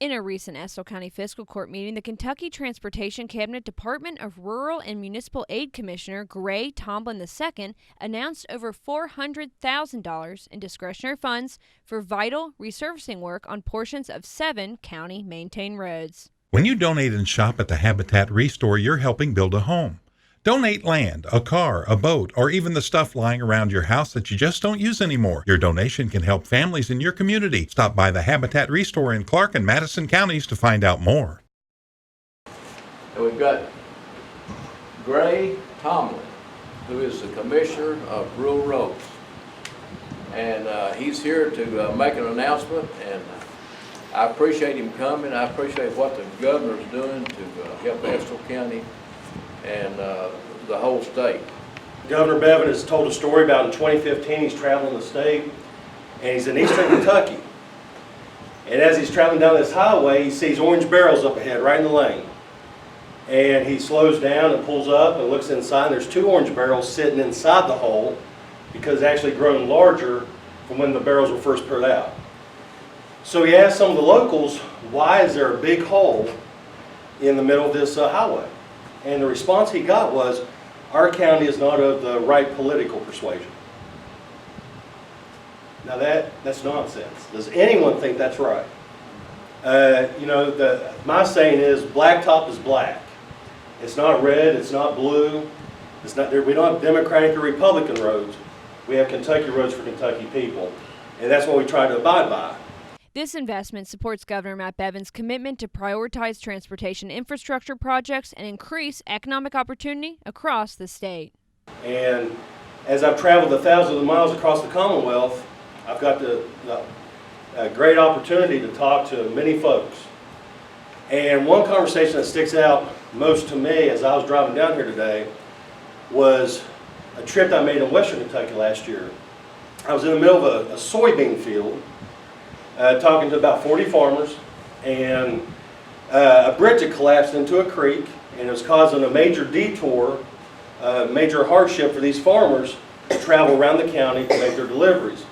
In a recent Estill County Fiscal Court meeting, the Kentucky Transportation Cabinet Department of Rural and Municipal Aid Commissioner Gray Tomlin II announced over $400,000 in discretionary funds for vital resurfacing work on portions of 7 county-maintained roads. When you donate and shop at the Habitat Restore, you're helping build a home. Donate land, a car, a boat, or even the stuff lying around your house that you just don't use anymore. Your donation can help families in your community. Stop by the Habitat Restore in Clark and Madison counties to find out more. And we've got Gray Tomlin, who is the Commissioner of Rural Roads. And he's here to make an announcement, and I appreciate him coming. I appreciate what the governor's doing to help Estill County and the whole state. Governor Bevin has told a story about in 2015 he's traveling the state, and he's in eastern Kentucky. And as he's traveling down this highway, he sees orange barrels up ahead, right in the lane. And he slows down and pulls up and looks inside, and there's 2 orange barrels sitting inside the hole because it's actually grown larger from when the barrels were first put out. So he asked some of the locals, why is there a big hole in the middle of this highway? And the response he got was, our county is not of the right political persuasion. Now that's nonsense. Does anyone think that's right? My saying is, blacktop is black. It's not red, it's not blue. We don't have Democratic or Republican roads. We have Kentucky roads for Kentucky people. And that's what we try to abide by. This investment supports Governor Matt Bevin's commitment to prioritize transportation infrastructure projects and increase economic opportunity across the state. And as I've traveled thousands of miles across the Commonwealth, I've got a great opportunity to talk to many folks. And one conversation that sticks out most to me as I was driving down here today was a trip I made in Western Kentucky last year. I was in the middle of a soybean field, talking to about 40 farmers, and a bridge had collapsed into a creek, and it was causing a major detour, major hardship for these farmers to travel around the county to make their deliveries.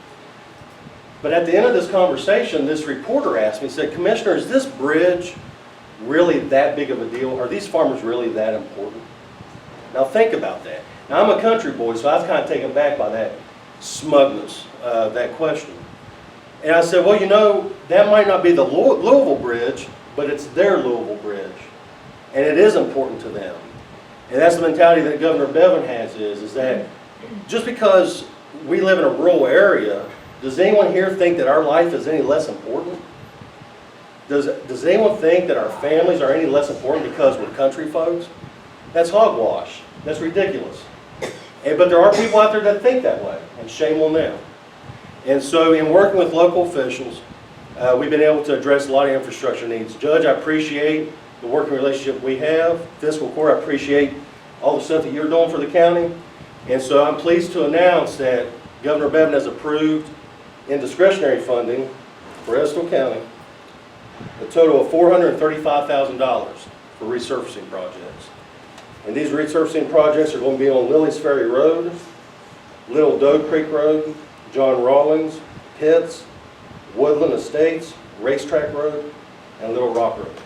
But at the end of this conversation, this reporter asked me, he said, Commissioner, is this bridge really that big of a deal? Are these farmers really that important? Now think about that. Now I'm a country boy, so I was kind of taken back by that smugness, that question. And I said, well, that might not be the Louisville Bridge, but it's their Louisville Bridge. And it is important to them. And that's the mentality that Governor Bevin has is that just because we live in a rural area, does anyone here think that our life is any less important? Does anyone think that our families are any less important because we're country folks? That's hogwash. That's ridiculous. But there are people out there that think that way, and shame on them. And so in working with local officials, we've been able to address a lot of infrastructure needs. Judge, I appreciate the working relationship we have. Fiscal Court, I appreciate all the stuff that you're doing for the county. And so I'm pleased to announce that Governor Bevin has approved in discretionary funding for Estill County a total of $435,000 for resurfacing projects. And these resurfacing projects are going to be on Lily's Ferry Road, Little Doe Creek Road, John Rawlings, Pitts, Woodland Estates, Racetrack Road, and Little Rock Road.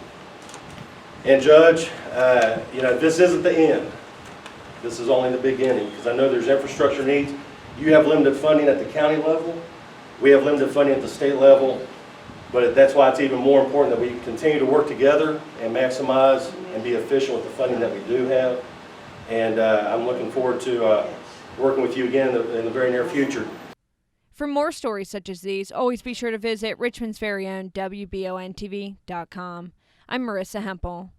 And Judge, this isn't the end. This is only the beginning, because I know there's infrastructure needs. You have limited funding at the county level. We have limited funding at the state level. But that's why it's even more important that we continue to work together and maximize and be efficient with the funding that we do have. And I'm looking forward to working with you again in the very near future. For more stories such as these, always be sure to visit Richmond's very own WBONTV.com. I'm Marissa Hempel.